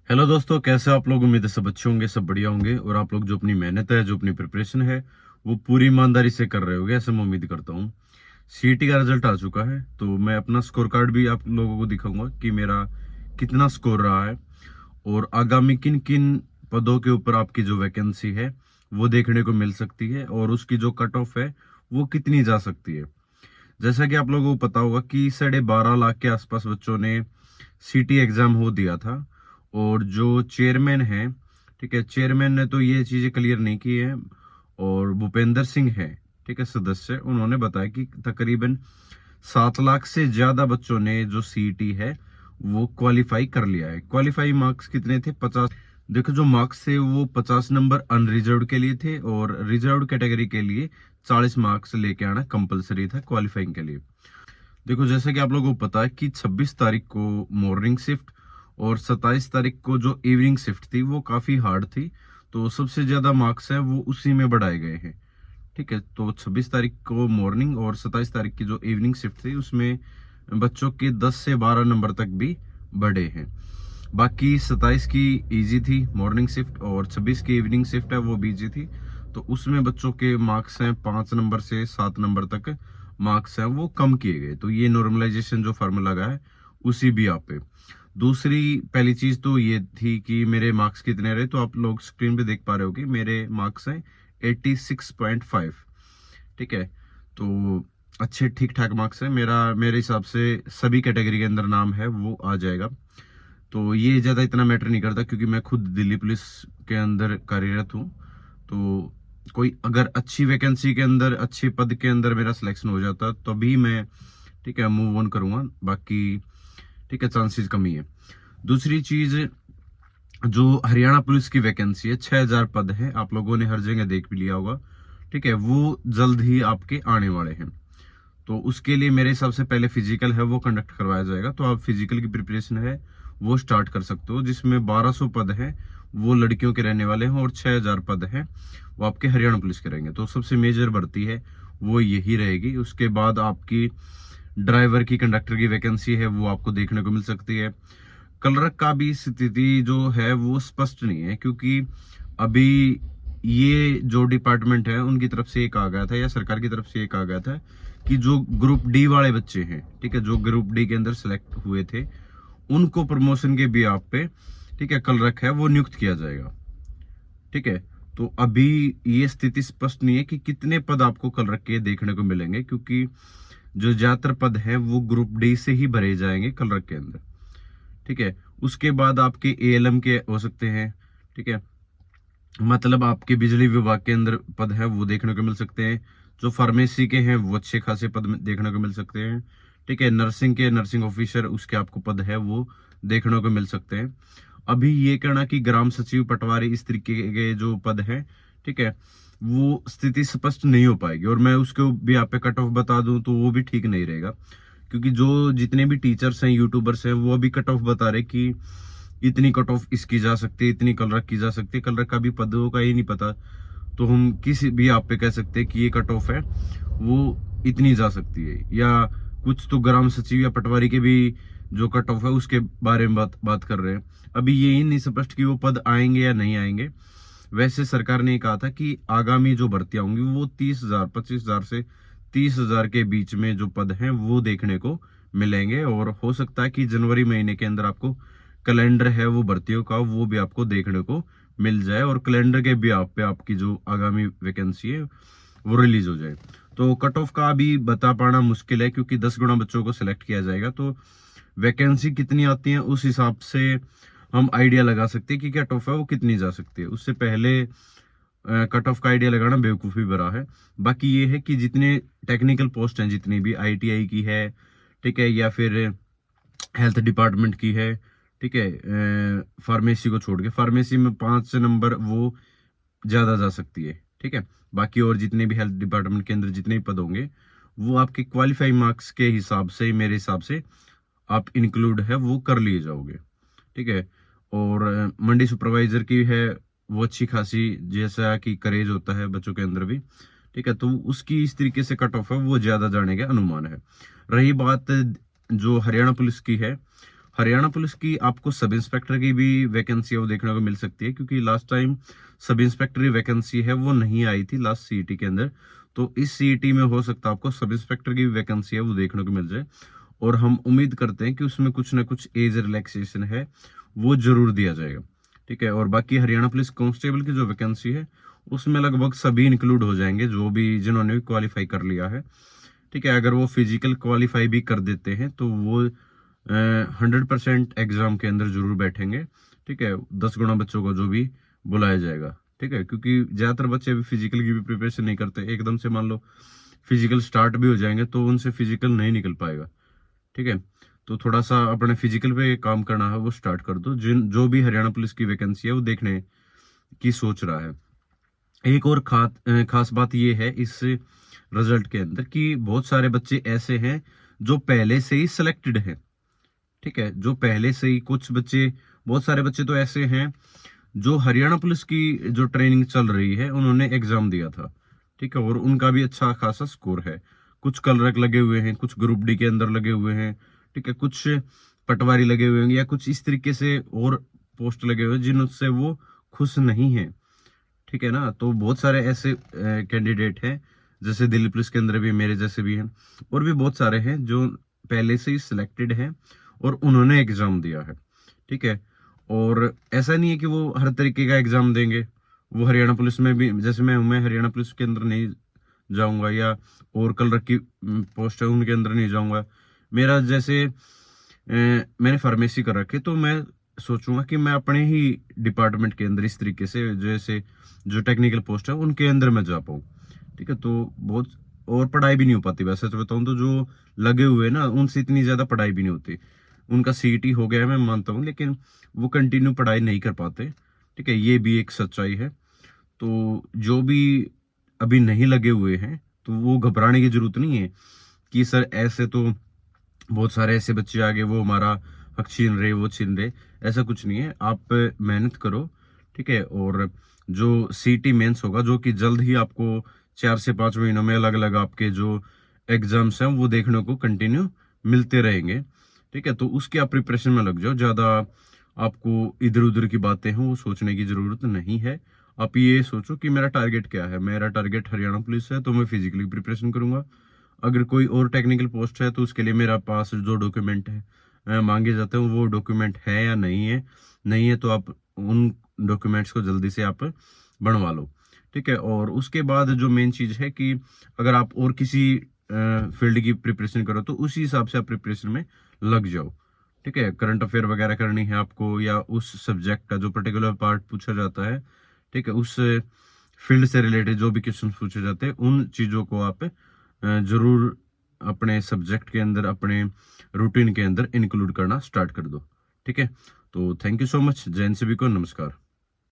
Hello दोस्तों, कैसे आप लोग। उम्मीद है सब अच्छे होंगे, सब बढ़िया होंगे और आप लोग जो अपनी मेहनत है, जो अपनी प्रिपरेशन है, वो पूरी ईमानदारी से कर रहे होगे, ऐसे मैं उम्मीद करता हूँ। सीईटी का रिजल्ट आ चुका है, तो मैं अपना स्कोर कार्ड भी आप लोगों को दिखाऊंगा कि मेरा कितना स्कोर रहा है और आगामी किन किन पदों के ऊपर आपकी जो वैकेंसी है वो देखने को मिल सकती है और उसकी जो कट ऑफ है वो कितनी जा सकती है। जैसा कि आप लोगों को पता होगा कि 12.5 लाख के आसपास बच्चों ने सीटी एग्जाम हो दिया था और जो चेयरमैन है, ठीक है, चेयरमैन ने तो ये चीजें क्लियर नहीं की है और भूपेंद्र सिंह है, ठीक है, सदस्य, उन्होंने बताया कि तकरीबन 7 लाख से ज्यादा बच्चों ने जो सीईटी है वो क्वालिफाई कर लिया है। क्वालिफाई मार्क्स कितने थे? 50। देखो, जो मार्क्स थे वो 50 नंबर अनरिजर्व के लिए थे और रिजर्व कैटेगरी के लिए 40 मार्क्स लेके आना कंपलसरी था क्वालिफाइंग के लिए। देखो, जैसा कि आप लोगों को पता है कि 26 तारीख को मॉर्निंग शिफ्ट और 27 तारीख को जो इवनिंग शिफ्ट थी वो काफी हार्ड थी, तो सबसे ज्यादा मार्क्स है वो उसी में बढ़ाए गए हैं। ठीक है, तो 26 तारीख को मॉर्निंग और 27 तारीख की जो इवनिंग शिफ्ट थी उसमें बच्चों के 10 से 12 नंबर तक भी बढ़े हैं। बाकी 27 की इजी थी मॉर्निंग शिफ्ट और 26 की इवनिंग शिफ्ट है वो भी इजी थी, तो उसमें बच्चों के मार्क्स हैं 5 नंबर से 7 नंबर तक मार्क्स हैं वो कम किए गए। तो ये नॉर्मलाइजेशन जो फार्मूला लगा है उसी भी आप पे। दूसरी पहली चीज तो ये थी कि मेरे मार्क्स कितने रहे, तो आप लोग स्क्रीन पे देख पा रहे हो कि मेरे मार्क्स हैं 86.5। ठीक है, तो अच्छे ठीक ठाक मार्क्स है। मेरे हिसाब से सभी कैटेगरी के अंदर नाम है वो आ जाएगा। तो ये ज्यादा इतना मैटर नहीं करता क्योंकि मैं खुद दिल्ली पुलिस के अंदर कार्यरत हूँ। तो कोई अगर अच्छी वैकेंसी के अंदर, अच्छे पद के अंदर मेरा सिलेक्शन हो जाता तभी मैं, ठीक है, मूव ऑन करूंगा। बाकी ठीक है, चांसेस कमी है। दूसरी चीज, जो हरियाणा पुलिस की वैकेंसी है, 6,000 पद है, आप लोगों ने हर जगह देख भी लिया होगा। ठीक है, वो जल्द ही आपके आने वाले हैं। तो उसके लिए मेरे हिसाब से पहले फिजिकल है वो कंडक्ट करवाया जाएगा, तो आप फिजिकल की प्रिपरेशन है वो स्टार्ट कर सकते हो, जिसमें 1200 पद है वो लड़कियों के रहने वाले हैं और 6,000 पद है वो आपके हरियाणा पुलिस के रहेंगे। तो सबसे मेजर भर्ती है वो यही रहेगी। उसके बाद आपकी ड्राइवर की, कंडक्टर की वैकेंसी है वो आपको देखने को मिल सकती है। कलरक का भी स्थिति जो है वो स्पष्ट नहीं है, क्योंकि अभी ये जो डिपार्टमेंट है उनकी तरफ से एक आ गया था या सरकार की तरफ से एक आ गया था कि जो ग्रुप डी वाले बच्चे हैं, ठीक है, जो ग्रुप डी के अंदर सेलेक्ट हुए थे उनको प्रमोशन के भी आप पे, ठीक है, कलरक है वो नियुक्त किया जाएगा। ठीक है, तो अभी ये स्थिति स्पष्ट नहीं है कि कितने पद आपको कलरक के देखने को मिलेंगे, क्योंकि जो ज्यादातर पद हैं वो ग्रुप डी से ही भरे जाएंगे कलरक के अंदर। ठीक है, उसके बाद आपके एएलएम के हो सकते हैं। ठीक है, मतलब आपके बिजली विभाग के अंदर पद है वो देखने को मिल सकते हैं। जो फार्मेसी के हैं वो अच्छे खासे पद देखने को मिल सकते हैं। ठीक है, नर्सिंग के, नर्सिंग ऑफिसर, उसके आपको पद है वो देखने को मिल सकते हैं। अभी ये कहना कि ग्राम सचिव, पटवारी, इस तरीके के जो पद हैं, ठीक है, वो स्थिति स्पष्ट नहीं हो पाएगी और मैं उसको भी आप पे कट ऑफ बता दूं तो वो भी ठीक नहीं रहेगा, क्योंकि जो जितने भी टीचर्स हैं, यूट्यूबर्स हैं, वो अभी कट ऑफ बता रहे कि इतनी कट ऑफ इसकी जा सकती है, इतनी कलरक की जा सकती है। कलरक का भी पदों का ही नहीं पता, तो हम किसी भी आप पे कह सकते हैं कि ये कट ऑफ है वो इतनी जा सकती है, या कुछ तो ग्राम सचिव या पटवारी के भी जो कट ऑफ है उसके बारे में बात कर रहे हैं। अभी ये ही नहीं स्पष्ट कि वो पद आएंगे या नहीं आएंगे। वैसे सरकार ने कहा था कि आगामी जो भर्तियां होंगी वो 30,000, 25,000 से 30,000 के बीच में जो पद हैं वो देखने को मिलेंगे और हो सकता है कि जनवरी महीने के अंदर आपको कैलेंडर है वो भर्तियों का वो भी आपको देखने को मिल जाए और कैलेंडर के भी आप पे आपकी जो आगामी वैकेंसी है वो रिलीज हो जाए। तो कट ऑफ का अभी बता पाना मुश्किल है, क्योंकि 10 गुना बच्चों को सिलेक्ट किया जाएगा, तो वैकेंसी कितनी आती है उस हिसाब से हम आइडिया लगा सकते हैं कि कट ऑफ है वो कितनी जा सकती है। उससे पहले कट ऑफ का आइडिया लगाना बेवकूफ़ी भरा है। बाकी ये है कि जितने टेक्निकल पोस्ट हैं, जितनी भी आईटीआई की है, ठीक है, या फिर हेल्थ डिपार्टमेंट की है, ठीक है, फार्मेसी को छोड़ के, फार्मेसी में 5 नंबर वो ज्यादा जा सकती है। ठीक है, बाकी और जितने भी हेल्थ डिपार्टमेंट के अंदर जितने भी पद होंगे वो आपके क्वालिफाई मार्क्स के हिसाब से, मेरे हिसाब से आप इंक्लूड है वो कर लिए जाओगे। ठीक है, और मंडी सुपरवाइजर की है वो अच्छी खासी, जैसा कि करेज होता है बच्चों के अंदर भी, ठीक है, तो उसकी इस तरीके से कट ऑफ है वो ज्यादा जाने का अनुमान है। रही बात जो हरियाणा पुलिस की है, हरियाणा पुलिस की आपको सब इंस्पेक्टर की भी वैकेंसी है वो देखने को मिल सकती है, क्योंकि लास्ट टाइम सब इंस्पेक्टर की वैकेंसी है वो नहीं आई थी लास्ट सीईटी के अंदर। तो इस सीईटी में हो सकता है आपको सब इंस्पेक्टर की भी वैकेंसी है वो देखने को मिल जाए, और हम उम्मीद करते हैं कि उसमें कुछ ना कुछ एज रिलैक्सेशन है वो जरूर दिया जाएगा। ठीक है, और बाकी हरियाणा पुलिस कांस्टेबल की जो वैकेंसी है उसमें लगभग सभी इंक्लूड हो जाएंगे जो भी जिन्होंने भी क्वालिफाई कर लिया है। ठीक है, अगर वो फिजिकल क्वालिफाई भी कर देते हैं तो वो 100% एग्जाम के अंदर जरूर बैठेंगे। ठीक है, 10 गुना बच्चों को जो भी बुलाया जाएगा। ठीक है, क्योंकि ज्यादातर बच्चे अभी फिजिकल की भी प्रिपरेशन नहीं करते, एकदम से मान लो फिजिकल स्टार्ट भी हो जाएंगे तो उनसे फिजिकल नहीं निकल पाएगा। ठीक है, तो थोड़ा सा अपने फिजिकल पे काम करना है वो स्टार्ट कर दो। जो भी हरियाणा पुलिस की वैकेंसी है वो देखने की सोच रहा है। एक और खास बात ये है इस रिजल्ट के अंदर कि बहुत सारे बच्चे ऐसे हैं जो पहले से ही सिलेक्टेड हैं। ठीक है, जो पहले से ही कुछ बच्चे, बहुत सारे बच्चे तो ऐसे हैं जो हरियाणा पुलिस की जो ट्रेनिंग चल रही है उन्होंने एग्जाम दिया था। ठीक है, और उनका भी अच्छा खासा स्कोर है। कुछ कलरक लगे हुए हैं, कुछ ग्रुप डी के अंदर लगे हुए हैं। ठीक है, कुछ पटवारी लगे हुए हैं, या कुछ इस तरीके से और पोस्ट लगे हुए हैं जिनसे वो खुश नहीं है। ठीक है ना, तो बहुत सारे ऐसे कैंडिडेट हैं, जैसे दिल्ली पुलिस के अंदर भी मेरे जैसे भी हैं, और भी बहुत सारे हैं जो पहले से ही सिलेक्टेड हैं और उन्होंने एग्जाम दिया है। ठीक है, और ऐसा नहीं है कि वो हर तरीके का एग्जाम देंगे। वो हरियाणा पुलिस में भी, जैसे मैं हरियाणा पुलिस के अंदर नहीं जाऊंगा, या और कलर की पोस्ट है उनके अंदर नहीं जाऊंगा। मेरा जैसे मैंने फार्मेसी कर रखी, तो मैं सोचूंगा कि मैं अपने ही डिपार्टमेंट के अंदर इस तरीके से, जैसे जो टेक्निकल पोस्ट है उनके अंदर मैं जा पाऊँ। ठीक है, तो बहुत, और पढ़ाई भी नहीं हो पाती वैसे तो बताऊं तो, जो लगे हुए ना उनसे इतनी ज्यादा पढ़ाई भी नहीं होती। उनका सीईटी हो गया है मैं मानता हूँ, लेकिन वो कंटिन्यू पढ़ाई नहीं कर पाते। ठीक है, ये भी एक सच्चाई है। तो जो भी अभी नहीं लगे हुए हैं तो वो घबराने की जरूरत नहीं है कि सर ऐसे तो बहुत सारे ऐसे बच्चे आ गए वो हमारा हक छीन रहे, वो छीन रहे। ऐसा कुछ नहीं है, आप मेहनत करो। ठीक है, और जो सीटी मेंस होगा जो कि जल्द ही आपको 4 से 5 महीनों में अलग अलग आपके जो एग्जाम्स हैं वो देखने को कंटिन्यू मिलते रहेंगे। ठीक है, तो उसकी आप प्रिपरेशन में लग जाओ। ज्यादा आपको इधर उधर की बातें हैं वो सोचने की जरूरत नहीं है। आप ये सोचो कि मेरा टारगेट क्या है। मेरा टारगेट हरियाणा पुलिस है तो मैं फिजिकली प्रिपरेशन करूंगा। अगर कोई और टेक्निकल पोस्ट है तो उसके लिए मेरा पास जो डॉक्यूमेंट है मांगे जाते हैं वो डॉक्यूमेंट है या नहीं है, नहीं है तो आप उन डॉक्यूमेंट्स को जल्दी से आप बनवा लो। ठीक है, और उसके बाद जो मेन चीज है कि अगर आप और किसी फील्ड की प्रिपरेशन करो तो उसी हिसाब से आप प्रिपरेशन में लग जाओ। ठीक है, करंट अफेयर वगैरह करनी है आपको, या उस सब्जेक्ट का जो पर्टिकुलर पार्ट पूछा जाता है, ठीक है, उस फील्ड से रिलेटेड जो भी क्वेश्चन पूछे जाते हैं उन चीजों को आप जरूर अपने सब्जेक्ट के अंदर, अपने रूटीन के अंदर इंक्लूड करना स्टार्ट कर दो। ठीक है, तो थैंक यू सो मच। जय हिंद, सभी को नमस्कार।